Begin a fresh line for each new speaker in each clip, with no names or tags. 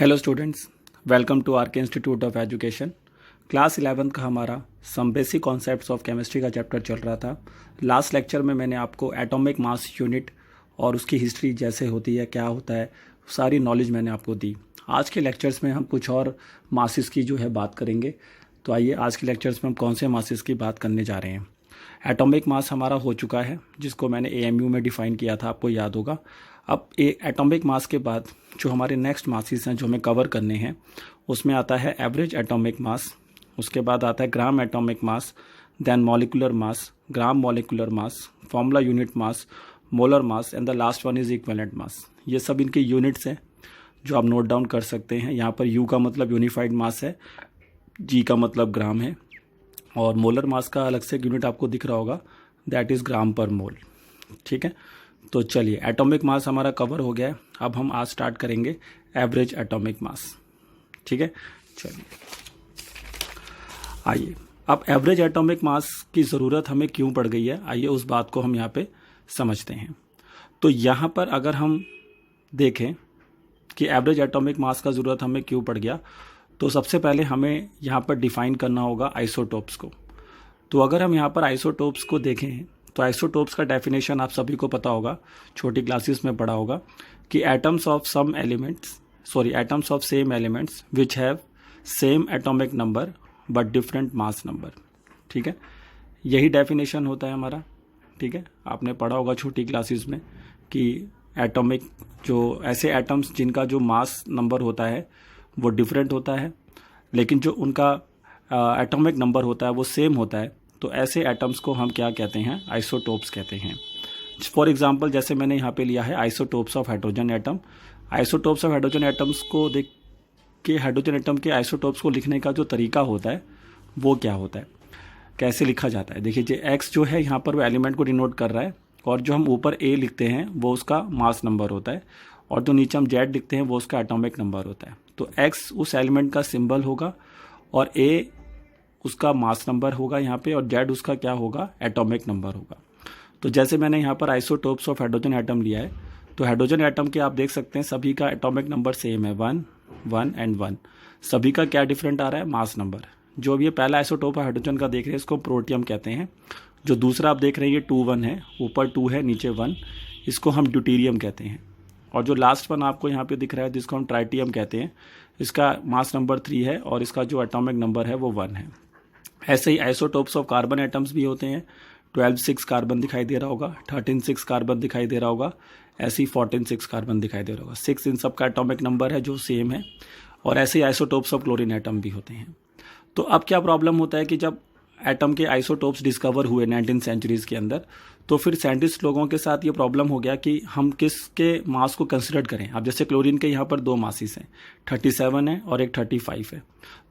Hello students, welcome to R K institute of education. Class 11th का हमारा some basic concepts of chemistry का chapter चल रहा था। लास्ट लेक्चर में मैंने आपको एटॉमिक मास यूनिट और उसकी हिस्ट्री जैसे होती है, क्या होता है, सारी नॉलेज मैंने आपको दी। आज के लेक्चर्स में हम कुछ और मासेस की जो है बात करेंगे। तो आइए आज के लेक्चर्स में हम कौन से मासेस की बात करने जा रहे हैं। एटॉमिक मास हमारा हो चुका है, जिसको मैंने एएमयू में डिफ़ाइन किया था, आपको याद होगा। अब एटॉमिक मास के बाद जो हमारे नेक्स्ट मासेस हैं जो हमें कवर करने हैं, उसमें आता है एवरेज एटॉमिक मास, उसके बाद आता है gram atomic mass, then molecular mass, gram molecular mass, formula unit mass, molar mass and the last one is equivalent mass. ये सब इनके यूनिट्स हैं जो आप नोट डाउन कर सकते हैं। यहाँ पर यू का मतलब यूनिफाइड मास है, जी का मतलब ग्राम है, और मोलर मास का अलग से यूनिट आपको दिख रहा होगा, दैट इज़ ग्राम पर मोल। ठीक है, तो चलिए एटॉमिक मास हमारा कवर हो गया है। अब हम आज स्टार्ट करेंगे एवरेज एटॉमिक मास। ठीक है, चलिए आइए, अब एवरेज एटॉमिक मास की ज़रूरत हमें क्यों पड़ गई है, आइए उस बात को हम यहाँ पे समझते हैं। तो यहाँ पर अगर हम देखें कि एवरेज एटॉमिक मास का ज़रूरत हमें क्यों पड़ गया, तो सबसे पहले हमें यहाँ पर डिफ़ाइन करना होगा आइसोटोप्स को। तो अगर हम यहाँ पर आइसोटोप्स को देखें तो आइसोटोप्स का डेफिनेशन आप सभी को पता होगा, छोटी क्लासेस में पढ़ा होगा कि atoms of same elements which have same atomic number but different mass number. ठीक है, यही डेफिनेशन होता है हमारा। ठीक है, आपने पढ़ा होगा छोटी क्लासेस में कि एटॉमिक जो ऐसे एटम्स जिनका जो मास नंबर होता है वो डिफरेंट होता है, लेकिन जो उनका एटॉमिक नंबर होता है वो सेम होता है, तो ऐसे एटम्स को हम क्या कहते हैं, आइसोटोप्स कहते हैं। फॉर एग्जांपल जैसे मैंने यहाँ पे लिया है isotopes of hydrogen atom. Isotopes of hydrogen atoms को देख के हाइड्रोजन एटम के आइसोटोप्स को लिखने का जो तरीका होता है वो क्या होता है, कैसे लिखा जाता है। देखिए, जो एक्स जो है यहाँ पर वो एलिमेंट को डिनोट कर रहा है, और जो हम ऊपर ए लिखते हैं वो उसका मास नंबर होता है, और जो नीचे हम जेड लिखते हैं वो उसका एटॉमिक नंबर होता है। तो एक्स उस एलिमेंट का सिंबल होगा और ए उसका मास नंबर होगा यहाँ पे, और जेड उसका क्या होगा, एटॉमिक नंबर होगा। तो जैसे मैंने यहाँ पर आइसोटोप्स ऑफ हाइड्रोजन एटम लिया है, तो हाइड्रोजन एटम के आप देख सकते हैं सभी का एटॉमिक नंबर सेम है, 1 1 एंड 1। सभी का क्या डिफरेंट आ रहा है, मास नंबर। जो अब ये पहला आइसोटोप है हाइड्रोजन का देख रहे हैं, इसको प्रोटियम कहते हैं। जो दूसरा आप देख रहे हैं ये 2 1 है, ऊपर 2 है नीचे 1, इसको हम ड्यूटेरियम कहते हैं। और जो लास्ट वन आपको यहाँ पे दिख रहा है जिसको हम ट्राइटियम कहते हैं, इसका मास नंबर 3 है और इसका जो एटॉमिक नंबर है वो 1 है। ऐसे ही आइसोटोप्स ऑफ कार्बन एटम्स भी होते हैं। 12 6 कार्बन दिखाई दे रहा होगा, 13 6 कार्बन दिखाई दे रहा होगा, ऐसे ही 14 6 कार्बन दिखाई दे रहा होगा। 6 इन सब का एटॉमिक नंबर है जो सेम है। और ऐसे ही आइसोटोप्स ऑफ क्लोरीन एटम भी होते हैं। तो अब क्या प्रॉब्लम होता है कि जब एटम के आइसोटोप्स डिस्कवर हुए 19 सेंचुरीज़ के अंदर, तो फिर साइंटिस्ट लोगों के साथ ये प्रॉब्लम हो गया कि हम किसके मास को कंसिडर करें। अब जैसे क्लोरीन के यहाँ पर 2 मासेस हैं, 37 है और एक 35 है,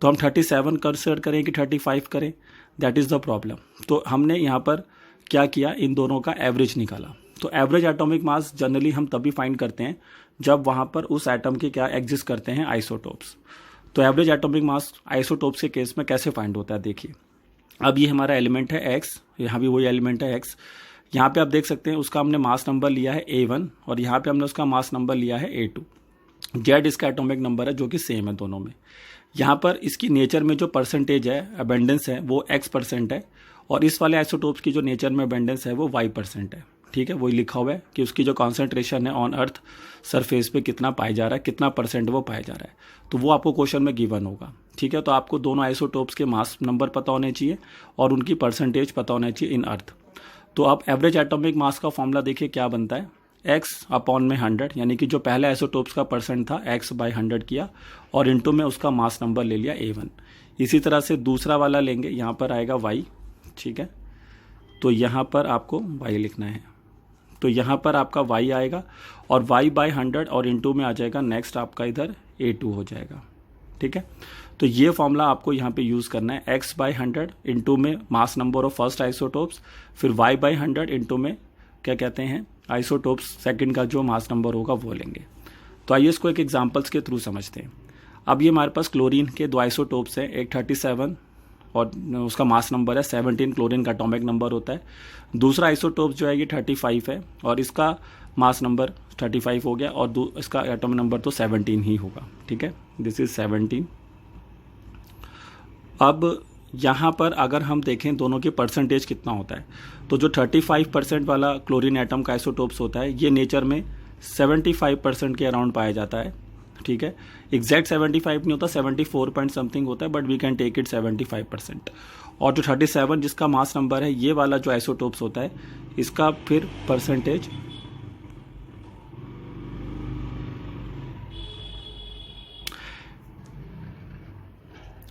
तो हम 37 कंसिडर करें कि 35 करें, दैट इज़ द प्रॉब्लम। तो हमने यहाँ पर क्या किया, इन दोनों का एवरेज निकाला। तो एवरेज एटॉमिक मास जनरली हम तभी फाइंड करते हैं जब वहाँ पर उस एटम के क्या एग्जिस्ट करते हैं, आइसोटोप्स। तो एवरेज एटॉमिक मास आइसोटोप्स के केस में कैसे फाइंड होता है, देखिए। अब ये हमारा एलिमेंट है एक्स, यहाँ भी वही एलिमेंट है एक्स। यहाँ पे आप देख सकते हैं उसका हमने मास नंबर लिया है A1 और यहाँ पे हमने उसका मास नंबर लिया है A2। जेड इसका एटॉमिक नंबर है जो कि सेम है दोनों में। यहाँ पर इसकी नेचर में जो परसेंटेज है, अबेंडेंस है, वो X% है, और इस वाले आइसोटोप्स की जो नेचर में अबेंडेंस है वो Y% है। ठीक है, वही लिखा हुआ है कि उसकी जो कॉन्सेंट्रेशन है ऑन अर्थ सरफेस पे कितना पाया जा रहा है, कितना परसेंट वो पाया जा रहा है, तो वो आपको क्वेश्चन में गिवन होगा। ठीक है, तो आपको दोनों आइसोटोप्स के मास नंबर पता होने चाहिए और उनकी परसेंटेज पता होना चाहिए इन अर्थ। तो आप एवरेज एटॉमिक मास का फॉर्मूला देखिए क्या बनता है, x/100, यानी कि जो पहले आइसोटोप्स का परसेंट था x/100 किया और इनटू में उसका मास नंबर ले लिया A1। इसी तरह से दूसरा वाला लेंगे, यहाँ पर आएगा y। ठीक है, तो यहाँ पर आपको y लिखना है, तो यहाँ पर आपका y आएगा और y/100 और इनटू में आ जाएगा नेक्स्ट आपका इधर A2 हो जाएगा। ठीक है, तो ये फॉर्मूला आपको यहाँ पे यूज़ करना है, x/100 इनटू में mass number of first isotopes, फिर y/100 इनटू में क्या कहते हैं, आइसोटोप्स सेकंड का जो मास नंबर होगा वो लेंगे। तो आइए इसको एक एग्जांपल्स के थ्रू समझते हैं। अब ये हमारे पास क्लोरीन के 2 आइसोटोप्स हैं, एक 37 और उसका मास नंबर है 17, क्लोरीन का एटॉमिक नंबर होता है। दूसरा आइसोटोप जो है ये 35 है और इसका मास नंबर 35 हो गया और इसका एटॉमिक नंबर तो 17 ही होगा, ठीक है, दिस इज 17। अब यहाँ पर अगर हम देखें दोनों के परसेंटेज कितना होता है, तो जो 35% वाला क्लोरीन एटम का आइसोटोप्स होता है ये नेचर में 75% के अराउंड पाया जाता है, ठीक है। एग्जैक्ट 75 नहीं होता, 74 पॉइंट समथिंग होता है, but we can take it 75%। और जो 37 जिसका मास नंबर है ये वाला जो आइसोटोप्स होता है इसका फिर परसेंटेज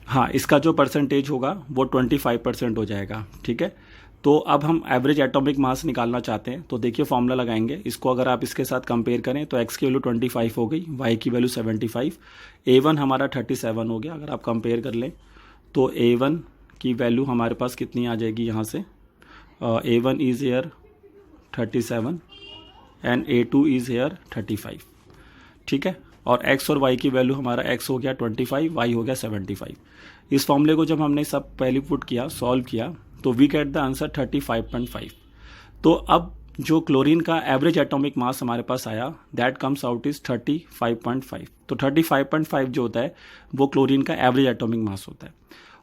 हाँ, इसका जो परसेंटेज होगा वो 25% हो जाएगा, ठीक है। तो अब हम एवरेज एटॉमिक मास निकालना चाहते हैं, तो देखिए फॉर्मूला लगाएंगे। इसको अगर आप इसके साथ कंपेयर करें तो x की वैल्यू 25 हो गई, y की वैल्यू 75, A1 हमारा 37 हो गया। अगर आप कंपेयर कर लें तो A1 की वैल्यू हमारे पास कितनी आ जाएगी यहाँ से, A1 is here 37 and A2 is here 35, ठीक है। और x और y की वैल्यू हमारा x हो गया 25, y हो गया 75। इस फॉर्मूले को जब हमने सब पहले पुट किया, सॉल्व किया, तो वी गेट द आंसर 35.5। तो अब जो क्लोरीन का एवरेज एटॉमिक मास हमारे पास आया दैट कम्स आउट इज 35.5। तो 35.5 जो होता है वो क्लोरीन का एवरेज एटॉमिक मास होता है।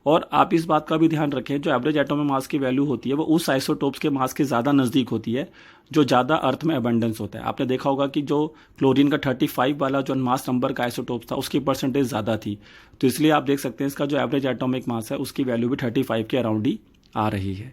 और आप इस बात का भी ध्यान रखें, जो एवरेज एटॉमिक मास की वैल्यू होती है वो उस आइसोटोप्स के मास के ज़्यादा नज़दीक होती है जो ज़्यादा अर्थ में अबंडेंस होता है। आपने देखा होगा कि जो क्लोरीन का 35 वाला जो मास नंबर का आइसोटोप्स था उसकी परसेंटेज ज़्यादा थी, तो इसलिए आप देख सकते हैं इसका जो एवरेज एटॉमिक मास है उसकी वैल्यू भी 35 के अराउंड ही आ रही है।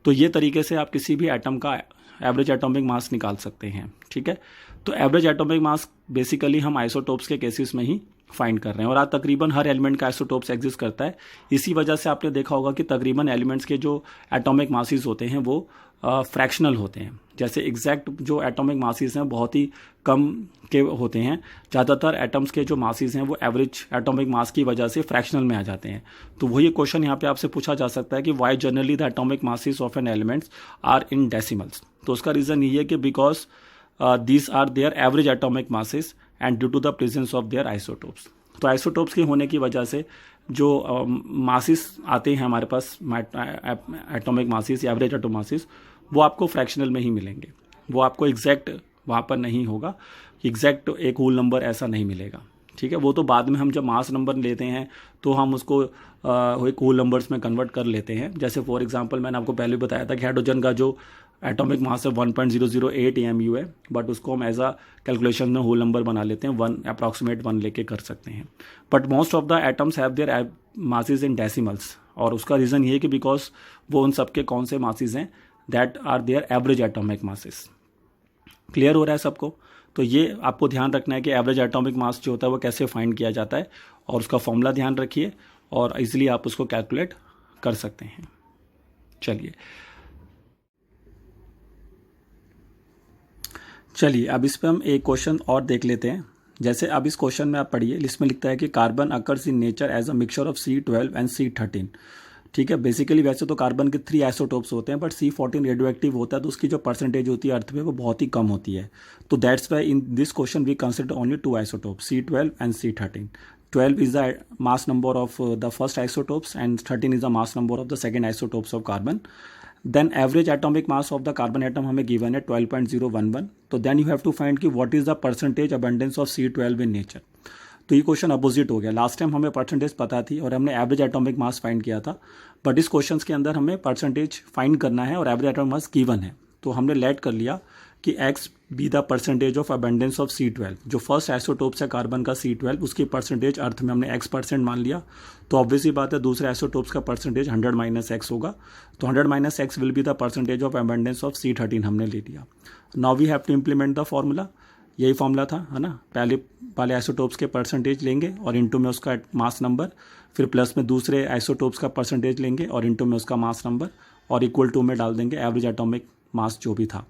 तो ये तरीके से आप किसी भी एटम का एवरेज एटॉमिक मास निकाल सकते हैं, ठीक है। तो एवरेज एटॉमिक मास बेसिकली हम आइसोटोप्स के केसेस में ही फाइंड कर रहे हैं और आज तकरीबन हर एलिमेंट का आइसोटोप्स एग्जिस्ट करता है। इसी वजह से आपने देखा होगा कि तकरीबन एलिमेंट्स के जो एटॉमिक मासेस होते हैं वो फ्रैक्शनल होते हैं। जैसे एग्जैक्ट जो एटॉमिक मासेस हैं बहुत ही कम के होते हैं, ज़्यादातर एटम्स के जो मासेस हैं वो एवरेज एटॉमिक मास की वजह से फ्रैक्शनल में आ जाते हैं। तो वही क्वेश्चन यहाँ पे आपसे पूछा जा सकता है कि why generally the atomic masses of an elements are in decimals. तो उसका रीज़न ये है कि because these are their average atomic masses and due to the presence of their isotopes. तो आइसोटोप्स के होने की वजह से जो मासेस आते हैं हमारे पास एटॉमिक मासेस या एवरेज एटॉमिक मासेस वो आपको फ्रैक्शनल में ही मिलेंगे, वो आपको एग्जैक्ट वहाँ पर नहीं होगा, एग्जैक्ट एक होल नंबर ऐसा नहीं मिलेगा, ठीक है। वो तो बाद में हम जब मास नंबर लेते हैं तो हम उसको एक होल नंबर्स में कन्वर्ट कर लेते हैं। जैसे फॉर एग्जांपल मैंने आपको पहले बताया था कि हाइड्रोजन का जो एटॉमिक मास है 1.008 AMU है, बट उसको हम एज अ कैलकुलेशन में होल नंबर बना लेते हैं, 1 अप्रॉक्सीमेट 1 लेके कर सकते हैं। But most of the atoms have their masses in decimals, और उसका रीज़न ये है कि बिकॉज वो उन सबके कौन से मासेस हैं that are their average atomic masses. Clear हो रहा है सबको? तो ये आपको ध्यान रखना है कि एवरेज एटॉमिक मास जो होता है वो कैसे फाइंड किया जाता है, और उसका फॉर्मूला ध्यान रखिए और इजीली आप उसको कैलकुलेट कर सकते हैं। चलिए अब इस पर हम एक क्वेश्चन और देख लेते हैं। जैसे अब इस क्वेश्चन में आप पढ़िए, इसमें लिखता है कि carbon occurs in nature as a mixture of C12 and C13, ठीक है। बेसिकली वैसे तो कार्बन के 3 आइसोटोप्स होते हैं, बट C14 रेडियो एक्टिव होता है तो उसकी जो परसेंटेज होती है अर्थ में वो बहुत ही कम होती है। तो that's why in this question we consider only 2 isotopes, C12 and C13। 12 is the mass number of the first isotopes and 13 is the mass number of the second isotopes of carbon. Then average atomic mass of the carbon atom हमें given है 12.011. तो then you have to find कि what is the percentage abundance of C12 in nature. तो ये question opposite हो गया। Last time हमें percentage पता थी और हमने एवरेज एटॉमिक मास फाइंड किया था, बट इस क्वेश्चन के अंदर हमें परसेंटेज फाइंड करना है और एवरेज एटॉमिक मास गिवन है। तो हमने लेट कर लिया कि x B the percentage of abundance of C12। जो फर्स्ट आइसोटोप्स है कार्बन का C12 उसकी परसेंटेज अर्थ में हमने x% मान लिया। तो ऑब्वियसली बात है दूसरे आइसोटोप्स का परसेंटेज 100 - x होगा, तो 100 - x will be the percentage of abundance of C13 हमने ले लिया। Now we have to implement the formula. यही फॉर्मूला था, है ना। पहले आइसोटोप्स के परसेंटेज लेंगे और इनटू में उसका मास नंबर, फिर प्लस में दूसरे आइसोटोप्स का परसेंटेज लेंगे और इनटू में उसका मास नंबर, और इक्वल टू में डाल देंगे एवरेज एटॉमिक मास जो भी था।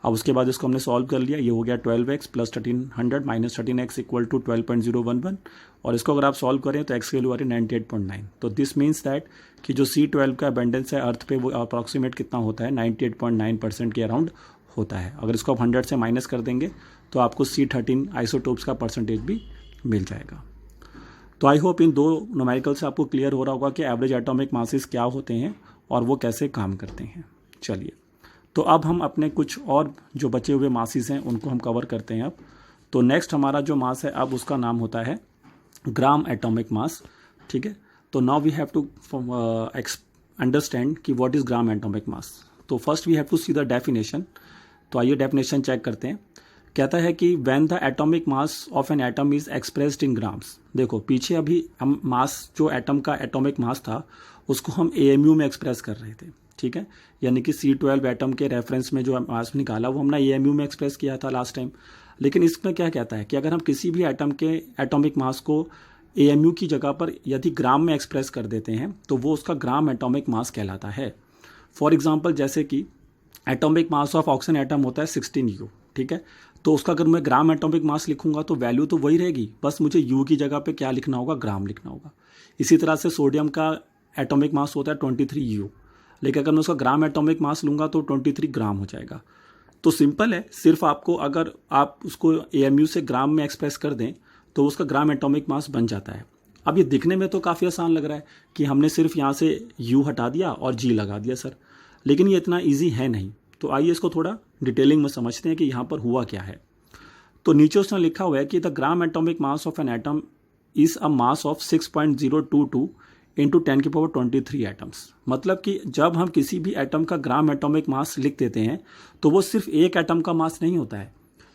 अब उसके बाद इसको हमने सॉल्व कर लिया। ये हो गया 12x + 1300 - 13x = 12.011, और इसको अगर आप सॉल्व करें तो x की वैल्यू आ रही है 98.9। तो दिस मीन्स दैट कि जो C12 का अबेंडेंस है अर्थ पे वो अप्रॉक्सीमेट कितना होता है, 98.9% के अराउंड होता है। अगर इसको आप 100 से माइनस कर देंगे तो आपको C13 आइसोटोप्स का परसेंटेज भी मिल जाएगा। तो आई होप इन दो न्यूमेरिकल से आपको क्लियर हो रहा होगा कि एवरेज एटॉमिक मासेस क्या होते हैं और वो कैसे काम करते हैं। चलिए, तो अब हम अपने कुछ और जो बचे हुए मासेस हैं उनको हम कवर करते हैं अब। तो नेक्स्ट हमारा जो मास है अब उसका नाम होता है ग्राम एटॉमिक मास। ठीक है, तो now we have to understand कि what is gram atomic mass. तो first we have to see the definition. तो आइए डेफिनेशन चेक करते हैं। कहता है कि when the atomic mass of an atom is expressed in grams. देखो पीछे अभी हम मास जो एटम का एटॉमिक मास था उसको हम AMU में एक्सप्रेस कर रहे थे। ठीक है, यानी कि C12 एटम के रेफरेंस में जो मास निकाला वो हमने AMU में एक्सप्रेस किया था लास्ट टाइम। लेकिन इसमें क्या कहता है कि अगर हम किसी भी एटम के एटॉमिक मास को AMU की जगह पर यदि ग्राम में एक्सप्रेस कर देते हैं तो वो उसका ग्राम एटॉमिक मास कहलाता है। फॉर एग्जाम्पल जैसे कि atomic mass of oxygen atom होता है 16U। ठीक है, तो उसका अगर मैं ग्राम एटॉमिक मास लिखूंगा तो वैल्यू तो वही रहेगी, बस मुझे U की जगह पे क्या लिखना होगा, ग्राम लिखना होगा। इसी तरह से सोडियम का एटॉमिक मास होता है 23U, लेकिन अगर मैं उसका ग्राम एटॉमिक मास लूंगा तो 23 ग्राम हो जाएगा। तो सिंपल है, सिर्फ आपको अगर आप उसको AMU से ग्राम में एक्सप्रेस कर दें तो उसका ग्राम एटॉमिक मास बन जाता है। अब ये दिखने में तो काफ़ी आसान लग रहा है कि हमने सिर्फ यहाँ से U हटा दिया और G लगा दिया सर, लेकिन ये इतना ईजी है नहीं। तो आइए इसको थोड़ा डिटेलिंग में समझते हैं कि यहाँ पर हुआ क्या है। तो नीचे उसने लिखा हुआ है कि the gram atomic mass of an atom is a mass of 6.022 into 10⁻23 atoms. मतलब कि जब हम किसी भी एटम का ग्राम एटॉमिक मास लिख देते हैं तो वो सिर्फ एक एटम का मास नहीं होता है।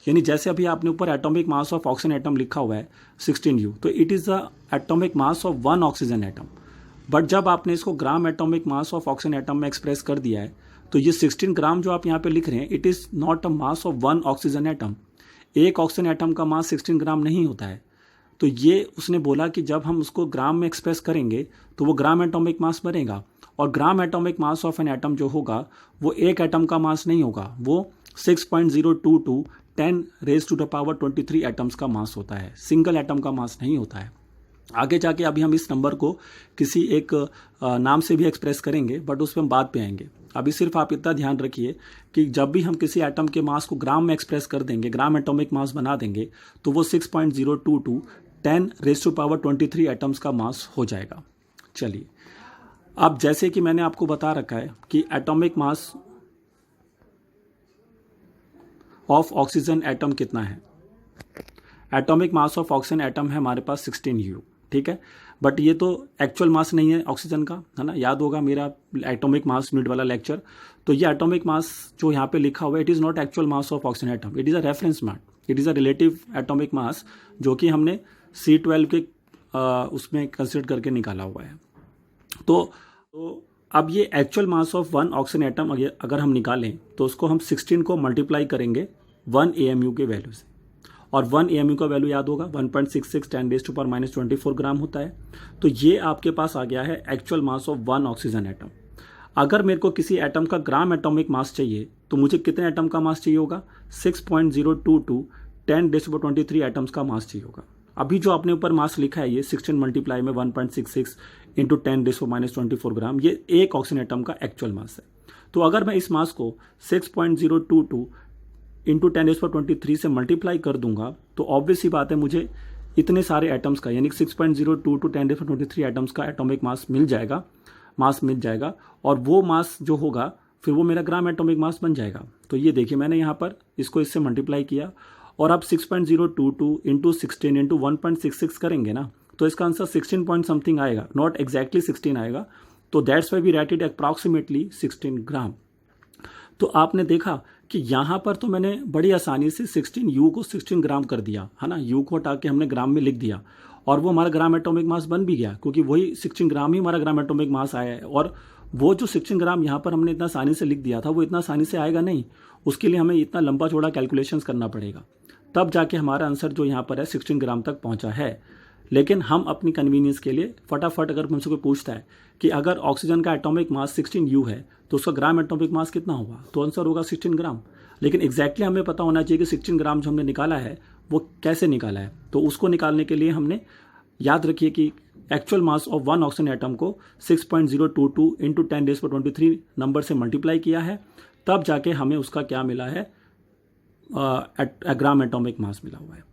यानी जैसे अभी आपने ऊपर atomic mass of oxygen atom लिखा हुआ है 16U, तो it is the atomic mass of one oxygen atom. But जब आपने इसको ग्राम atomic mass of oxygen atom में एक्सप्रेस कर दिया है तो ये 16 ग्राम जो आप यहाँ पे लिख रहे हैं, it is not a mass of one oxygen atom. एक ऑक्सीजन एटम का मास 16 ग्राम नहीं होता है। तो ये उसने बोला कि जब हम उसको ग्राम में एक्सप्रेस करेंगे तो वो ग्राम एटॉमिक मास बनेगा, और ग्राम atomic mass of an atom जो होगा वो एक एटम का मास नहीं होगा, वो 6.022 10⁻23 एटम्स का मास होता है, सिंगल एटम का मास नहीं होता है। आगे जाके अभी हम इस नंबर को किसी एक नाम से भी एक्सप्रेस करेंगे, बट उस पर हम बाद पे आएंगे। अभी सिर्फ आप इतना ध्यान रखिए कि जब भी हम किसी एटम के मास को ग्राम में एक्सप्रेस कर देंगे, ग्राम एटॉमिक मास बना देंगे, तो वो 6.022 10⁻23 एटम्स का मास हो जाएगा। चलिए, अब जैसे कि मैंने आपको बता रखा है कि atomic mass of oxygen atom कितना है। Atomic mass of oxygen atom है हमारे पास 16U। ठीक है, बट ये तो एक्चुअल मास नहीं है ऑक्सीजन का, है ना। याद होगा मेरा एटॉमिक मास यूनिट वाला लेक्चर। तो ये एटॉमिक मास जो यहाँ पे लिखा हुआ है, it is not actual mass of oxygen atom, it is a reference mass, it is a relative atomic mass जो कि हमने C12 के उसमें कंसिडर करके निकाला हुआ है। तो अब ये actual mass of one oxygen atom अगर हम निकालें तो उसको हम 16 को मल्टीप्लाई करेंगे 1 AMU के वैल्यू से, और 1 AMU का वैल्यू याद होगा 1.66 10⁻24 ग्राम होता है। तो ये आपके पास आ गया है actual mass of one oxygen atom. अगर मेरे को किसी एटम का ग्राम एटॉमिक मास चाहिए तो मुझे कितने एटम का मास चाहिए होगा, 6.022 10⁻23 एटम्स का मास चाहिए होगा। अभी जो आपने ऊपर मास लिखा है ये 16 मल्टीप्लाई में 1.66 इंटू 10⁻24 ग्राम, ये एक ऑक्सीजन एटम का एक्चुअल मास है। तो अगर मैं इस मास को 6.022 इंटू 10⁻23 से मल्टीप्लाई कर दूंगा तो ऑब्वियस ही बात है मुझे इतने सारे एटम्स का, यानी 6.022 10⁻23 एटम्स का एटॉमिक मास मिल जाएगा, और वो मास जो होगा फिर वो मेरा ग्राम एटॉमिक मास बन जाएगा। तो ये देखिए मैंने यहाँ पर इसको इससे मल्टीप्लाई किया, और अब 6.022 इंटू 16 इंटू 1.66 करेंगे ना, तो इसका आंसर 16 पॉइंट समथिंग आएगा, नॉट एग्जैक्टली 16 आएगा। तो that's why we write it approximately 16 gram. तो आपने देखा कि यहाँ पर तो मैंने बड़ी आसानी से 16U को 16 ग्राम कर दिया, है ना। U को हटा के हमने ग्राम में लिख दिया और वो हमारा ग्राम एटॉमिक मास बन भी गया, क्योंकि वही 16 ग्राम ही हमारा ग्राम एटॉमिक मास आया है। और वो जो 16 ग्राम यहाँ पर हमने इतना आसानी से लिख दिया था वो इतना आसानी से आएगा नहीं, उसके लिए हमें इतना लंबा चौड़ा कैलकुलेशंस करना पड़ेगा, तब जाके हमारा आंसर जो यहाँ पर है 16 ग्राम तक पहुँचा है। लेकिन हम अपनी कन्वीनियंस के लिए फटाफट अगर हमसे कोई पूछता है कि अगर ऑक्सीजन का एटॉमिक मास 16U है तो उसका ग्राम एटॉमिक मास कितना होगा, तो आंसर होगा 16 ग्राम। लेकिन एग्जैक्टली हमें पता होना चाहिए कि 16 ग्राम जो हमने निकाला है वो कैसे निकाला है। तो उसको निकालने के लिए हमने याद रखिए कि actual mass of one oxygen atom को 6.022 इंटू 10⁻23 नंबर से मल्टीप्लाई किया है, तब जाके हमें उसका क्या मिला है, ग्राम एटॉमिक मास मिला हुआ है।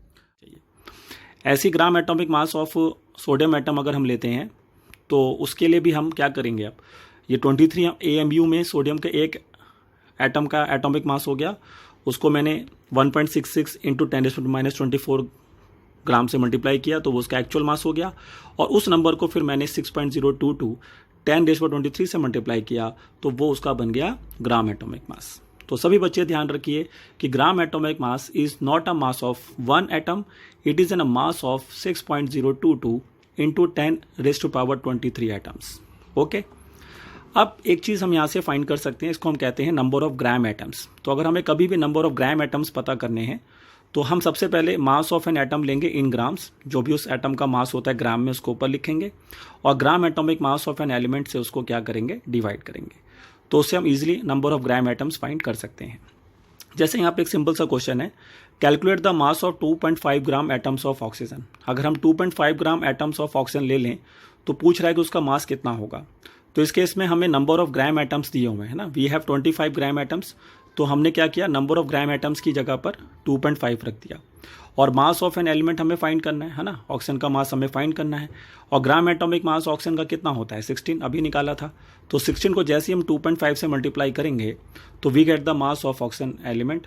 ऐसी ग्राम atomic mass of sodium atom अगर हम लेते हैं तो उसके लिए भी हम क्या करेंगे, अब ये 23 AMU में सोडियम के एक एटम का एटॉमिक मास हो गया, उसको मैंने 1.66 इंटू 10⁻24 ग्राम से मल्टीप्लाई किया तो वो उसका एक्चुअल मास हो गया, और उस नंबर को फिर मैंने 6.022 10⁻23 से मल्टीप्लाई किया तो वो उसका बन गया ग्राम एटॉमिक मास। तो सभी बच्चे ध्यान रखिए कि ग्राम atomic mass is not a mass of one atom, it is an a mass of 6.022 into 10⁻23 atoms. Okay, अब एक चीज़ हम यहाँ से फाइंड कर सकते हैं, इसको हम कहते हैं नंबर ऑफ ग्राम एटम्स। तो अगर हमें कभी भी नंबर ऑफ ग्राम एटम्स पता करने हैं तो हम सबसे पहले मास ऑफ एन एटम लेंगे इन ग्राम्स, जो भी उस एटम का मास होता है ग्राम में उसको ऊपर लिखेंगे, और ग्राम atomic mass of an element से उसको क्या करेंगे, डिवाइड करेंगे। तो उससे हम easily number of gram atoms find कर सकते हैं। जैसे यहाँ पे एक सिंपल सा क्वेश्चन है, calculate the mass of 2.5 gram atoms of oxygen. अगर हम 2.5 ग्राम एटम्स ऑफ ऑक्सीजन ले लें तो पूछ रहा है कि उसका मास कितना होगा। तो इस केस में हमें नंबर ऑफ ग्राम एटम्स दिए हुए हैं ना, वी हैव 25 ग्राम एटम्स, तो हमने क्या किया, नंबर ऑफ ग्राम एटम्स की जगह पर 2.5 रख दिया, और मास ऑफ एन एलिमेंट हमें फाइंड करना है ना, ऑक्सीजन का मास हमें फाइंड करना है, और ग्राम एटॉमिक मास ऑक्सीजन का कितना होता है 16, अभी निकाला था। तो 16 को जैसे ही हम 2.5 से मल्टीप्लाई करेंगे तो we get the mass of oxygen element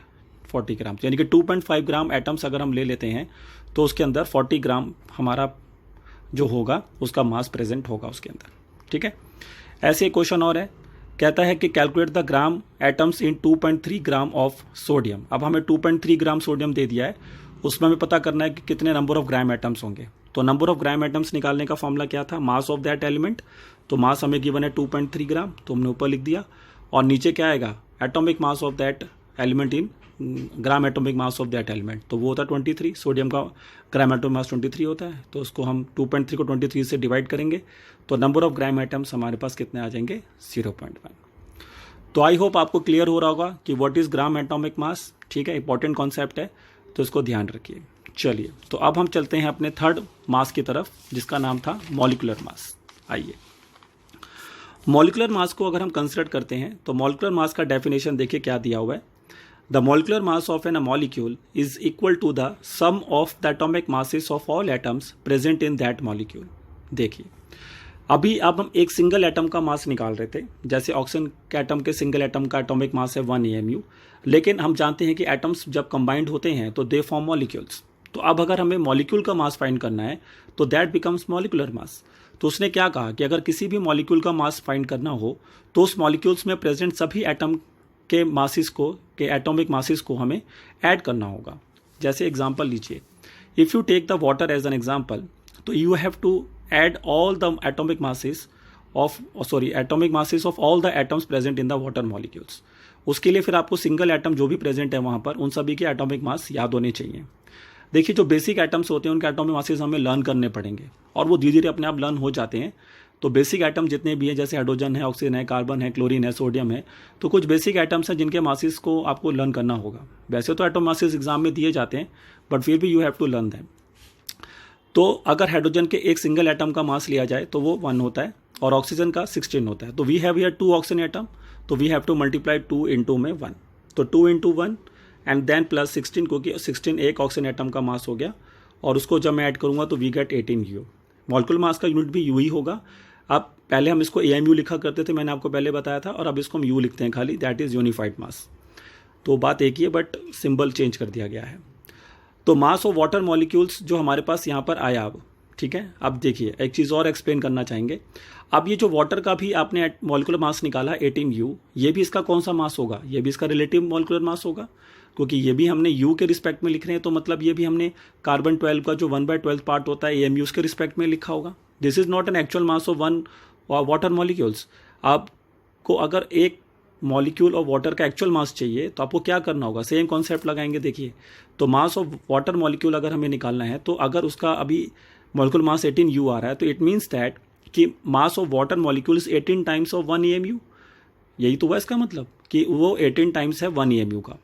40 gram, यानी कि 2.5 ग्राम एटम्स अगर हम ले लेते हैं तो उसके अंदर 40 ग्राम हमारा जो होगा उसका मास प्रेजेंट होगा उसके अंदर। ठीक है, ऐसे क्वेश्चन और है, कहता है कि calculate the gram atoms in 2.3 gram of sodium. अब हमें 2.3 ग्राम सोडियम दे दिया है, उसमें हमें पता करना है कि कितने नंबर ऑफ ग्राम एटम्स होंगे। तो नंबर ऑफ ग्राम एटम्स निकालने का फॉर्मूला क्या था, मास ऑफ दैट एलिमेंट। तो मास हमें गिवन है 2.3 ग्राम, तो हमने ऊपर लिख दिया, और नीचे क्या आएगा, atomic mass of that element in gram atomic mass of that element, तो वो होता है 23। सोडियम का ग्राम एटॉमिक मास 23 होता है, तो उसको हम 2.3 को 23 से डिवाइड करेंगे तो नंबर ऑफ ग्राम एटम्स हमारे पास कितने आ जाएंगे, 0.1। तो आई होप आपको क्लियर हो रहा होगा कि व्हाट इज ग्राम एटॉमिक मास। ठीक है, इंपॉर्टेंट कॉन्सेप्ट है, तो इसको ध्यान रखिए। चलिए, तो अब हम चलते हैं अपने थर्ड मास की तरफ, जिसका नाम था मॉलिक्यूलर मास। आइए, मॉलिक्यूलर मास को अगर हम कंसिडर करते हैं तो मॉलिक्यूलर मास का डेफिनेशन देखिए क्या दिया हुआ है, the molecular mass of an a molecule is equal to the sum of the atomic masses of all atoms present in that molecule. देखिए, अभी अब हम एक सिंगल एटम का मास निकाल रहे थे, जैसे ऑक्सीजन के एटम के सिंगल एटम का एटॉमिक मास है 1 AMU, लेकिन हम जानते हैं कि एटम्स जब कंबाइंड होते हैं तो दे फॉर्म मॉलिक्यूल्स। तो अब अगर हमें मॉलिक्यूल का मास फाइंड करना है तो दैट बिकम्स मॉलिक्यूलर मास। तो उसने क्या कहा कि अगर किसी भी मॉलिक्यूल का मास फाइंड करना हो तो उस मॉलिक्यूल्स में प्रेजेंट सभी एटम के मासिस को, के एटॉमिक मासिस को हमें ऐड करना होगा। जैसे एग्जांपल लीजिए, if you take the water as an example, तो you have to add all the atomic masses of all the atoms present in the water molecules। उसके लिए फिर आपको सिंगल एटम जो भी प्रेजेंट है वहाँ पर उन सभी के एटॉमिक मास याद होने चाहिए। देखिए, जो बेसिक एटम्स होते हैं उनके एटॉमिक मासेस हमें लर्न करने पड़ेंगे, और वो धीरे धीरे अपने आप लर्न हो जाते हैं। तो बेसिक एटम जितने भी हैं, जैसे हाइड्रोजन है, ऑक्सीजन है, कार्बन है, क्लोरीन है, सोडियम है, तो कुछ बेसिक एटम्स हैं जिनके मासेस को आपको लर्न करना होगा। वैसे तो एटॉमिक मासेस एग्जाम में दिए जाते हैं, बट फिर भी you have to learn them. तो अगर हाइड्रोजन के एक सिंगल एटम का मास लिया जाए तो वो 1 होता है, और ऑक्सीजन का 16 होता है। तो we have here 2 oxygen atom, तो we have to multiply 2 into में 1, तो 2 इंटू 1 एंड देन प्लस 16, क्योंकि 16 एक ऑक्सीजन एटम का मास हो गया, और उसको जब मैं ऐड करूँगा तो we get 18 U। Molecular mass का यूनिट भी यू ही होगा। अब पहले हम इसको AMU लिखा करते थे, मैंने आपको पहले बताया था, और अब इसको हम U लिखते हैं खाली, दैट इज़ यूनिफाइड मास। तो बात एक ही है, बट सिंबल चेंज कर दिया गया है। तो मास ऑफ वाटर मॉलिक्यूल्स जो हमारे पास यहाँ पर आया अब, ठीक है। अब देखिए, एक चीज़ और एक्सप्लेन करना चाहेंगे। अब ये जो वाटर का भी आपने मॉलिक्यूलर मास निकाला 18U, ये भी इसका कौन सा मास होगा, ये भी इसका रिलेटिव मॉलिक्यूलर मास होगा, क्योंकि ये भी हमने U के रिस्पेक्ट में लिख रहे हैं, तो मतलब ये भी हमने कार्बन 12 का जो 1/12 पार्ट होता है AMU के रिस्पेक्ट में लिखा होगा। This is not an actual mass of one water molecules. आपको अगर एक मॉलिक्यूल और वाटर का एक्चुअल मास चाहिए तो आपको क्या करना होगा, सेम कॉन्सेप्ट लगाएंगे। देखिए, तो मास ऑफ वाटर मॉलिक्यूल अगर हमें निकालना है, तो अगर उसका अभी मॉलिक्यूलर मास 18U आ रहा है, तो इट मीन्स दैट कि मास of water molecule is 18 times of 1 AMU। यही तो हुआ इसका मतलब, कि वो 18 टाइम्स है 1 AMU का।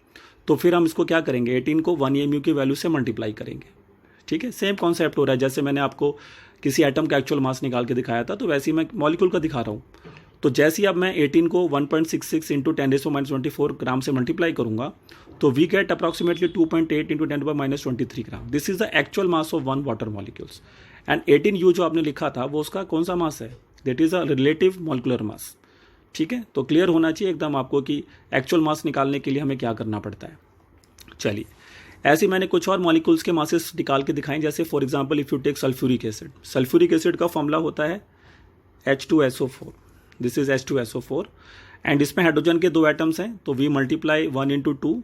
तो फिर हम इसको क्या करेंगे, 18 को 1 AMU की वैल्यू से मल्टीप्लाई करेंगे। ठीक है, सेम कॉन्सेप्ट हो रहा है। जैसे मैंने आपको किसी एटम का एक्चुअल मास निकाल के दिखाया था, तो वैसे ही मैं मॉलिक्यूल का दिखा रहा हूँ। तो जैसे ही अब मैं 18 को 1.66 इंटू 10⁻⁻24 ग्राम से मल्टीप्लाई करूंगा तो we get approximately 2.8 into 10⁻⁻23 gram. This is the actual mass of one water molecules. And 18U जो आपने लिखा था वो उसका कौन सा मास है, that is a relative molecular mass. ठीक है, तो क्लियर होना चाहिए एकदम आपको कि एक्चुअल मास निकालने के लिए हमें क्या करना पड़ता है। चलिए, ऐसे मैंने कुछ और मॉलिक्यूल्स के मासेस निकाल के दिखाएं, जैसे for example if you take sulphuric acid. Sulphuric acid का फॉर्मूला होता है H2SO4। This is H2SO4 and इसमें हाइड्रोजन के 2 एटम्स हैं, तो वी मल्टीप्लाई 1 इंटू 2।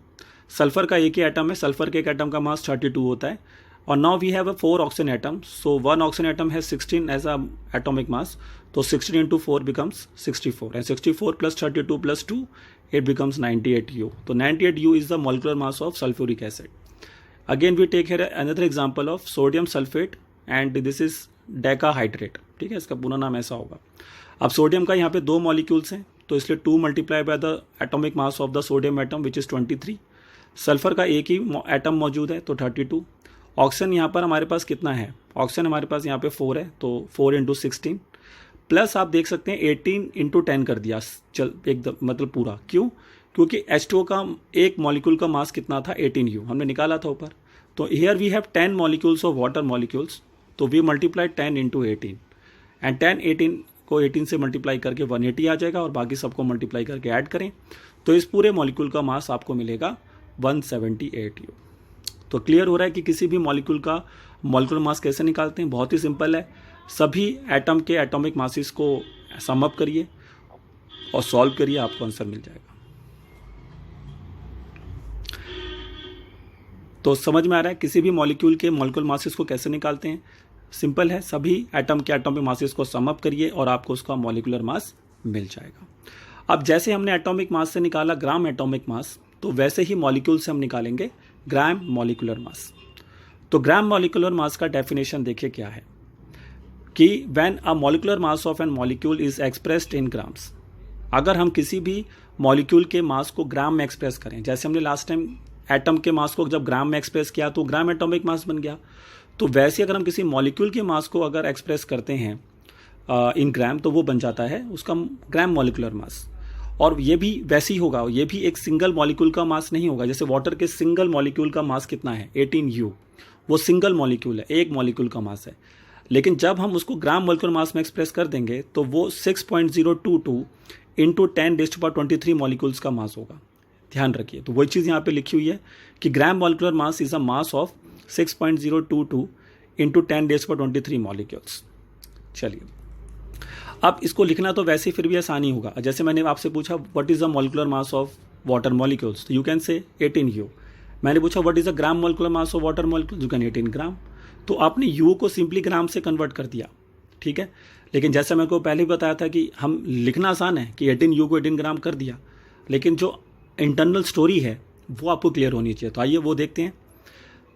सल्फर का एक ही एटम है, सल्फर के एक एटम का मास 32 होता है। और now we have a 4 oxygen atom, so 1 oxygen atom has 16 as a atomic mass, तो 16 into 4 becomes 64 and 64 plus 32 plus 2 it becomes 98U। तो 98U is the molecular mass of sulphuric acid. Again we take here another example of sodium sulphate and this is decahydrate. ठीक है, इसका पूरा नाम ऐसा होगा। अब सोडियम का यहाँ पे 2 मॉलिक्यूल्स हैं, तो इसलिए 2 multiply by the atomic mass of the sodium atom which is 23। Sulphur का एक ही एटम मौजूद है, तो 32। ऑक्सीजन यहाँ पर हमारे पास कितना है, ऑक्सीजन हमारे पास यहाँ पे 4 है, तो 4 इंटू 16 प्लस आप देख सकते हैं 18 इंटू 10 कर दिया, चल एकदम मतलब पूरा। क्यों? क्योंकि H2O का एक मॉलिक्यूल का मास कितना था, 18U हमने निकाला था ऊपर। तो here we have 10 molecules of water molecules, तो वी मल्टीप्लाई 10 इंटू 18 एंड 18 को 18 से मल्टीप्लाई करके 180 आ जाएगा और बाकी सबको मल्टीप्लाई करके ऐड करें तो इस पूरे मॉलिक्यूल का मास आपको मिलेगा 178U। तो क्लियर हो रहा है कि किसी भी मॉलिक्यूल का मॉलिक्यूलर मास कैसे निकालते हैं। बहुत ही सिंपल है, सभी एटम के एटॉमिक मासेस को सम अप करिए और सॉल्व करिए, आपको आंसर मिल जाएगा। तो समझ में आ रहा है किसी भी मॉलिक्यूल के मॉलिक्यूलर मासेस को कैसे निकालते हैं। सिंपल है, सभी एटम के एटॉमिक मासेस को सम अप करिए और आपको उसका मॉलिक्यूलर मास मिल जाएगा। अब जैसे हमने एटॉमिक मास से निकाला ग्राम एटॉमिक मास, तो वैसे ही मॉलिक्यूल से हम निकालेंगे ग्राम मॉलिक्यूलर मास। तो ग्राम मॉलिक्यूलर मास का डेफिनेशन देखिए क्या है कि when a molecular mass of an molecule is expressed in grams. अगर हम किसी भी मॉलिक्यूल के मास को ग्राम में एक्सप्रेस करें, जैसे हमने लास्ट टाइम एटम के मास को जब ग्राम में एक्सप्रेस किया तो ग्राम एटॉमिक मास बन गया, तो वैसे अगर हम किसी मॉलिक्यूल के मास को अगर एक्सप्रेस करते हैं इन ग्राम, तो वो बन जाता है उसका ग्राम मॉलिक्यूलर मास। और ये भी वैसे ही होगा, ये भी एक सिंगल मॉलिक्यूल का मास नहीं होगा। जैसे वाटर के सिंगल मॉलिक्यूल का मास कितना है, 18U, वो सिंगल मॉलिक्यूल है, एक मॉलिक्यूल का मास है। लेकिन जब हम उसको ग्राम मॉलिक्यूलर मास में एक्सप्रेस कर देंगे तो वो 6.022 इंटू 10⁻23 मॉलिक्यूल्स का मास होगा। ध्यान रखिए, तो वही चीज़ यहाँ पे लिखी हुई है कि ग्राम molecular mass is a mass of 6.022 into 10⁻23 molecules. चलिए, अब इसको लिखना तो वैसे फिर भी आसानी होगा। जैसे मैंने आपसे पूछा what is the molecular mass of water molecules, तो यू कैन से 18U। मैंने पूछा what is the gram molecular mass of water molecules, you can 18 ग्राम। तो आपने U को सिंपली ग्राम से कन्वर्ट कर दिया, ठीक है। लेकिन जैसा मेरे को पहले भी बताया था कि हम लिखना आसान है कि 18U को 18 ग्राम कर दिया, लेकिन जो इंटरनल स्टोरी है वो आपको क्लियर होनी चाहिए। तो आइए वो देखते हैं।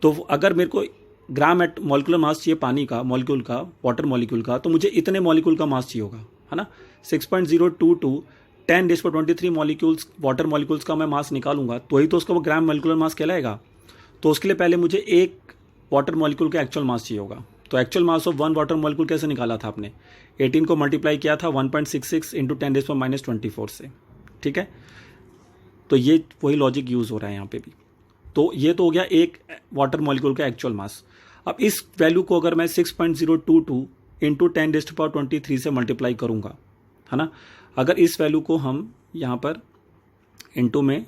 तो अगर मेरे को ग्राम एट मॉलिक्यूलर मास चाहिए पानी का, मॉलिक्यूल का, वाटर मॉलिक्यूल का, तो मुझे इतने मॉलिक्यूल का मास चाहिए होगा, है ना। 6.022 10⁻23 मॉलिक्यूल्स वाटर मॉलिक्यूल्स का मैं मास निकालूंगा तो ही तो उसका वो ग्राम मॉलिक्यूलर मास कहलाएगा। तो उसके लिए पहले मुझे एक वाटर मॉलिक्यूल का एक्चुअल मास चाहिए होगा। तो actual mass of one water molecule कैसे निकाला था आपने, 18 को मल्टीप्लाई किया था 1.66 इंटू 10⁻24 से, ठीक है। तो ये वही लॉजिक यूज़ हो रहा है यहाँ पे भी। तो ये तो हो गया एक वाटर मॉलिक्यूल का एक्चुअल मास। अब इस वैल्यू को अगर मैं 6.022 इंटू 10⁻23 से मल्टीप्लाई करूँगा, है ना। अगर इस वैल्यू को हम यहाँ पर इंटू में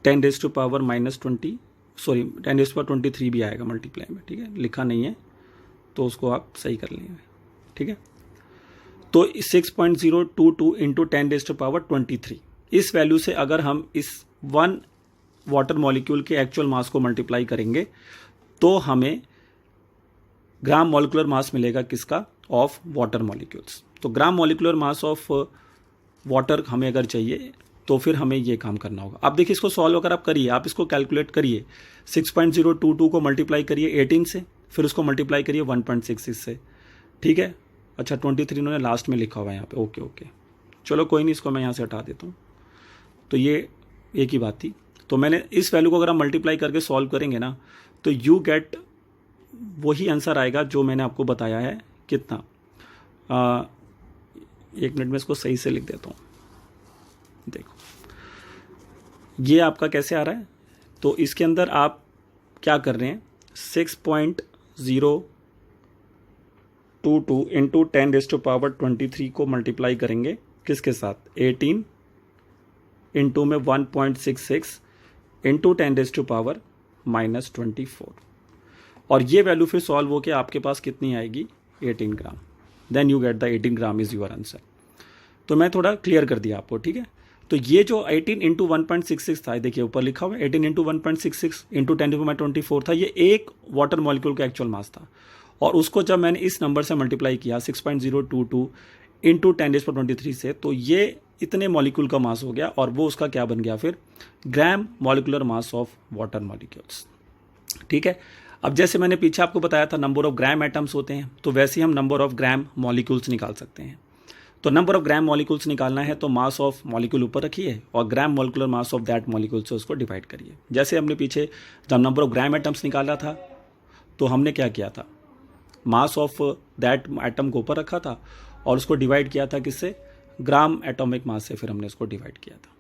10⁻20 सॉरी 10⁻23 भी आएगा मल्टीप्लाई में, ठीक है, लिखा नहीं है तो उसको आप सही कर लेंगे, ठीक है। तो 6.022 इंटू 10⁻23 इस वैल्यू से अगर हम इस वन वाटर मॉलिक्यूल के एक्चुअल मास को मल्टीप्लाई करेंगे तो हमें ग्राम मॉलिक्यूलर मास मिलेगा किसका, ऑफ वाटर मॉलिक्यूल्स। तो gram molecular mass of water हमें अगर चाहिए तो फिर हमें ये काम करना होगा। अब देखिए इसको सॉल्व अगर आप करिए, आप इसको कैलकुलेट करिए, 6.022 को मल्टीप्लाई करिए 18 से, फिर उसको मल्टीप्लाई करिए 1.66 से, ठीक है। अच्छा 23 इन्होंने लास्ट में लिखा हुआ है यहाँ पे, ओके, चलो कोई नहीं, इसको मैं यहाँ से हटा देता हूँ। तो ये एक ही बात थी। तो मैंने इस वैल्यू को अगर हम मल्टीप्लाई करके सॉल्व करेंगे ना तो यू गेट वही आंसर आएगा जो मैंने आपको बताया है, कितना 1 मिनट में इसको सही से लिख देता हूँ। देखो ये आपका कैसे आ रहा है, तो इसके अंदर आप क्या कर रहे हैं, 6.022 इंटू 10⁻23 को मल्टीप्लाई करेंगे किसके साथ, 18 इंटू में 1.66 इंटू 10⁻⁻24, और ये वैल्यू फिर सॉल्व होकर आपके पास कितनी आएगी, 18 gram. Then you get the 18 gram is your answer. तो मैं थोड़ा क्लियर कर दिया आपको, ठीक है। तो ये जो 18 इंटू 1.66 था, देखिए ऊपर लिखा हुआ है 18 इंटू 1.66 इंटू 10⁻24 था, ये एक वाटर मॉलिक्यूल का एक्चुअल मास था, और उसको जब मैंने इस नंबर से मल्टीप्लाई किया 6.022 इंटू 10⁻23 से, तो ये इतने मॉलिक्यूल का मास हो गया, और वो उसका क्या बन गया फिर, ग्राम molecular mass of water molecules, ठीक है। अब जैसे मैंने पीछे आपको बताया था नंबर ऑफ ग्राम एटम्स होते हैं, तो वैसे ही हम नंबर ऑफ ग्राम मॉलिक्यूल्स निकाल सकते हैं। तो नंबर ऑफ ग्राम मॉलिक्यूल्स निकालना है तो मास ऑफ मॉलिक्यूल ऊपर रखिए और ग्राम molecular mass of that molecule से उसको डिवाइड करिए। जैसे हमने पीछे जब नंबर ऑफ ग्राम एटम्स निकाला था तो हमने क्या किया था, मास ऑफ दैट एटम को ऊपर रखा था और उसको डिवाइड किया था किससे, ग्राम एटॉमिक मास से, फिर हमने उसको डिवाइड किया था।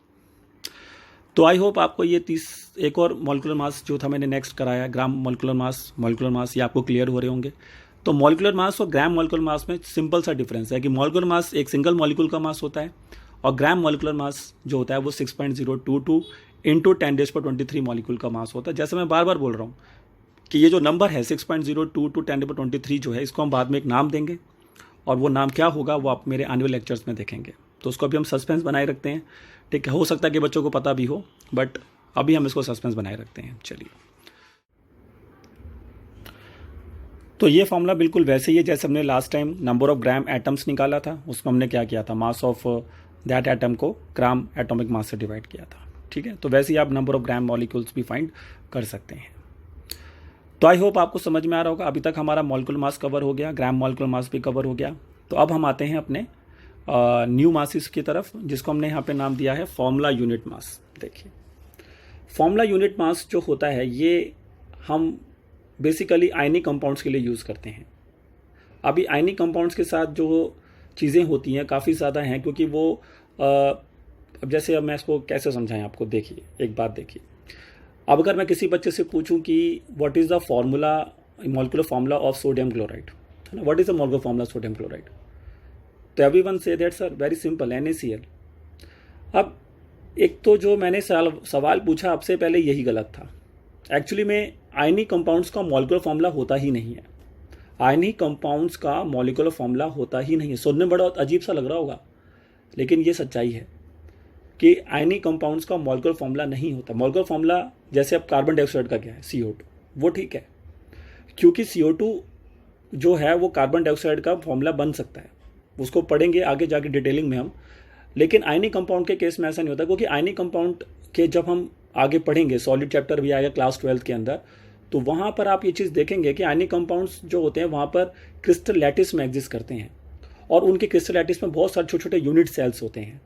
तो आई होप आपको ये 30 एक और मॉलिकुलर मास जो था मैंने नेक्स्ट कराया, ग्राम मॉलिकुलर मास ये आपको क्लियर हो रहे होंगे। तो मॉलिकुलर मास और ग्राम मॉलिकुलर मास में सिंपल सा डिफरेंस है कि मॉलिकुलर मास एक सिंगल मॉलिक्यूल का मास होता है, और ग्राम मॉलिकुलर मास जो होता है वो 6.022 इंटू 10⁻23 मॉलिक्यूल का मास होता है। जैसे मैं बार बार बोल रहा हूँ कि ये जो नंबर है 6.022 10⁻23 जो है, इसको हम बाद में एक नाम देंगे, और वो नाम क्या होगा वो आप मेरे आने वाले लेक्चर्स में देखेंगे। तो उसको अभी हम सस्पेंस बनाए रखते हैं, ठीक है। हो सकता है कि बच्चों को पता भी हो, बट अभी हम इसको सस्पेंस बनाए रखते हैं। चलिए, तो ये फॉर्मूला बिल्कुल वैसे ही है जैसे हमने last time number of gram atoms निकाला था, उसको हमने क्या किया था, मास ऑफ दैट एटम को ग्राम एटॉमिक मास से डिवाइड किया था, ठीक है। तो वैसे ही आप नंबर ऑफ ग्राम मॉलिक्यूल्स भी फाइंड कर सकते हैं। तो आई होप आपको समझ में आ रहा होगा। अभी तक हमारा मॉलिक्यूलर मास कवर हो गया, ग्राम मॉलिक्यूलर मास भी कवर हो गया। तो अब हम आते हैं अपने न्यू मासिस की तरफ, जिसको हमने यहाँ पे नाम दिया है फॉर्मूला यूनिट मास। देखिए, फॉर्मूला यूनिट मास जो होता है ये हम बेसिकली आयनिक कंपाउंड्स के लिए यूज़ करते हैं। अभी आयनिक कंपाउंड्स के साथ जो चीज़ें होती हैं काफ़ी ज़्यादा हैं, क्योंकि वो अब जैसे अब मैं इसको कैसे समझाएं आपको। देखिए, एक बात देखिए, अब अगर मैं किसी बच्चे से पूछूं कि what is the formula, molecular formula of sodium chloride, है ना, what is the molecular formula sodium chloride, तो एवरीवन से that sir very simple, NaCl। अब एक तो जो मैंने सवाल पूछा आपसे पहले यही गलत था। एक्चुअली में आयनिक कंपाउंड्स का मॉलिक्यूलर फॉर्मूला होता ही नहीं है। आयनिक कंपाउंड्स का मॉलिक्यूलर फॉर्मूला होता ही नहीं है। सुनने में बड़ा अजीब सा लग रहा होगा, लेकिन ये सच्चाई है कि आयनिक कंपाउंड्स का मॉलिक्यूलर फॉर्मूला नहीं होता। मॉलिक्यूलर फॉर्मूला जैसे अब कार्बन डाइऑक्साइड का क्या है, CO2, वो ठीक है, क्योंकि CO2 जो है वो कार्बन डाइऑक्साइड का फॉर्मूला बन सकता है, उसको पढ़ेंगे आगे जाके डिटेलिंग में हम। लेकिन आयनिक कंपाउंड के केस में ऐसा नहीं होता, क्योंकि आयनिक कंपाउंड के जब हम आगे पढ़ेंगे, सॉलिड चैप्टर भी आएगा क्लास 12 के अंदर, तो वहाँ पर आप ये चीज़ देखेंगे कि आयनिक कंपाउंड्स जो होते हैं वहाँ पर क्रिस्टल लैटिस में एग्जिस्ट करते हैं, और उनके क्रिस्टल लैटिस में बहुत सारे छोटे छोटे यूनिट सेल्स होते हैं।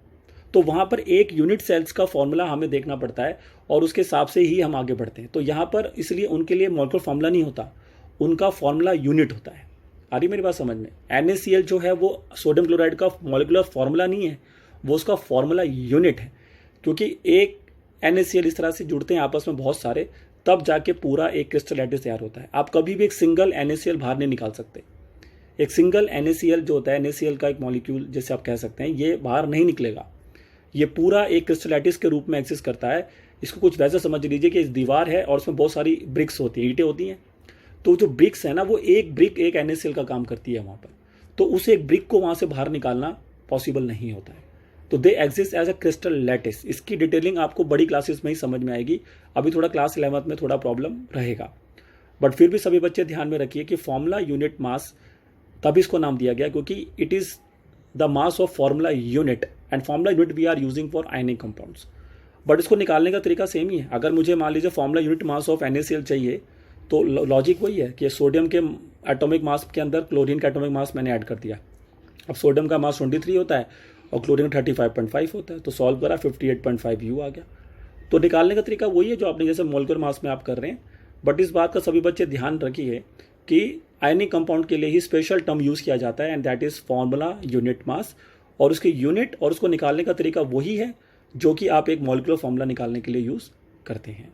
तो वहाँ पर एक यूनिट सेल्स का फॉर्मूला हमें देखना पड़ता है, और उसके हिसाब से ही हम आगे बढ़ते हैं। तो यहाँ पर इसलिए उनके लिए मॉलिक्यूलर फॉर्मूला नहीं होता, उनका फॉर्मूला यूनिट होता है। आ रही मेरी बात समझ में? NaCl जो है वो सोडियम क्लोराइड का मॉलिक्यूलर फॉर्मूला नहीं है, वो उसका फॉर्मूला यूनिट है। क्योंकि एक NaCl इस तरह से जुड़ते हैं आपस में बहुत सारे, तब जाके पूरा एक क्रिस्टल लैटिस तैयार होता है। आप कभी भी एक सिंगल NaCl बाहर नहीं निकाल सकते। एक सिंगल NaCl जो होता है, NaCl का एक मॉलिक्यूल जैसे आप कह सकते हैं, ये बाहर नहीं निकलेगा। ये पूरा एक क्रिस्टल लैटिस के रूप में एग्जिस्ट करता है। इसको कुछ वैसा समझ लीजिए कि इस दीवार है और उसमें बहुत सारी ब्रिक्स होती हैं, ईंटें होती हैं। तो जो ब्रिक्स है ना, वो एक ब्रिक एक NaCl का काम करती है वहाँ पर। तो उस एक ब्रिक को वहाँ से बाहर निकालना पॉसिबल नहीं होता है। तो they exist as a crystal lattice. इसकी डिटेलिंग आपको बड़ी क्लासेस में ही समझ में आएगी, अभी थोड़ा क्लास 11th में थोड़ा प्रॉब्लम रहेगा। बट फिर भी सभी बच्चे ध्यान में रखिए कि फॉर्मूला यूनिट मास तभी इसको नाम दिया गया क्योंकि it is the mass of formula unit, and formula unit we are using for ionic compounds. But इसको निकालने का तरीका सेम ही है। अगर मुझे मान लीजिए formula unit mass of NaCl चाहिए, तो लॉजिक वही है कि सोडियम के एटॉमिक मास के अंदर क्लोरीन का एटॉमिक मास मैंने ऐड कर दिया। अब सोडियम का मास 23 होता है और क्लोरीन का 35.5 होता है, तो सॉल्व करा 58.5 U आ गया। तो निकालने का तरीका वही है जो आपने जैसे मोलिकुलर मास में आप कर रहे हैं। बट इस बात का सभी बच्चे ध्यान रखिए कि आयनिक कंपाउंड के लिए ही स्पेशल टर्म यूज़ किया जाता है, and that is formula unit मास। और उसके यूनिट और उसको निकालने का तरीका वही है जो कि आप एक मॉलिक्यूलर फॉर्मूला निकालने के लिए यूज़ करते हैं।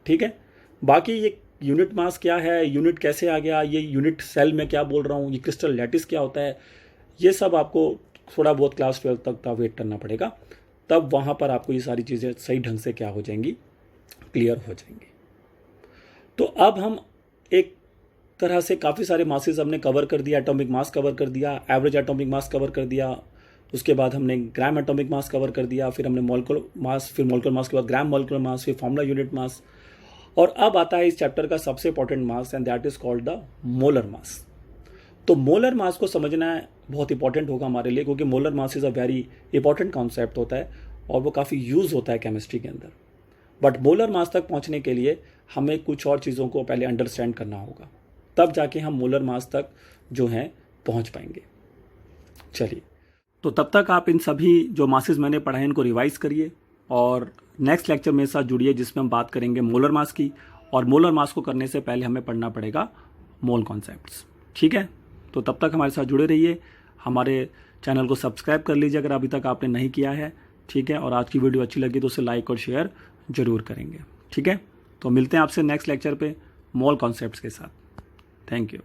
ठीक है, बाकी ये यूनिट मास क्या है, यूनिट कैसे आ गया, ये यूनिट सेल में क्या बोल रहा हूँ, ये क्रिस्टल लैटिस क्या होता है, ये सब आपको थोड़ा बहुत क्लास 12 तक का वेट करना पड़ेगा, तब वहाँ पर आपको ये सारी चीज़ें सही ढंग से क्या हो जाएंगी, क्लियर हो जाएंगी। तो अब हम एक तरह से काफ़ी सारे मासेस हमने कवर कर दिया, एटॉमिक मास कवर कर दिया, एवरेज एटॉमिक मास कवर कर दिया, उसके बाद हमने ग्राम एटॉमिक मास कवर कर दिया, फिर हमने मॉलिक्यूलर मास, फिर मॉलिक्यूलर मास के बाद ग्राम मॉलिक्यूलर मास, फिर फॉर्मूला यूनिट मास, और अब आता है इस चैप्टर का सबसे important mass and that is called the molar mass. तो मोलर मास को समझना बहुत इंपॉर्टेंट होगा हमारे लिए, क्योंकि molar mass is a very important concept होता है और वो काफ़ी यूज़ होता है केमिस्ट्री के अंदर। बट मोलर मास तक पहुंचने के लिए हमें कुछ और चीज़ों को पहले अंडरस्टैंड करना होगा, तब जाके हम मोलर मास तक जो है पहुंच पाएंगे। चलिए, तो तब तक आप इन सभी जो मासेस मैंने पढ़ाए इनको रिवाइज करिए और नेक्स्ट लेक्चर मेरे साथ जुड़िए जिसमें हम बात करेंगे मोलर मास की। और मोलर मास को करने से पहले हमें पढ़ना पड़ेगा मोल कॉन्सेप्ट्स। ठीक है, तो तब तक हमारे साथ जुड़े रहिए, हमारे चैनल को सब्सक्राइब कर लीजिए अगर अभी तक आपने नहीं किया है। ठीक है, और आज की वीडियो अच्छी लगी तो उसे लाइक और शेयर जरूर करेंगे। ठीक है, तो मिलते हैं आपसे नेक्स्ट लेक्चर पे मोल कॉन्सेप्ट्स के साथ। Thank you.